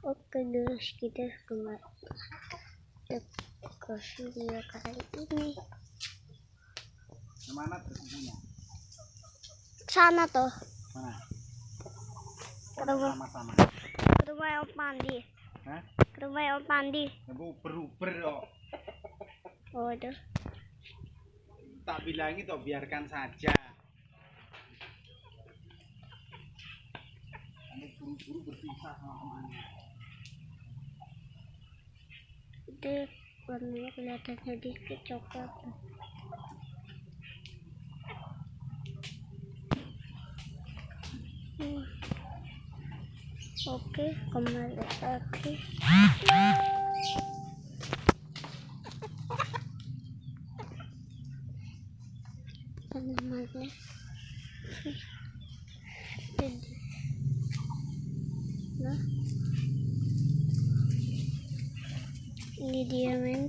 Oke guys, kita kembali ke video kali ini. Mana terkumpulnya? Sana tuh. Mana? Sama-sama. Ke rumah Om Pandi. Hah? Ke rumah Om Pandi. Uber kok. Oh itu. Tak bilangi toh biarkan saja. Kamu buru-buru berpisah sama temannya. Itu warnanya kelihatannya dikit coklat. Oke, kembali lagi. Tanamannya. Nah, ini dia men.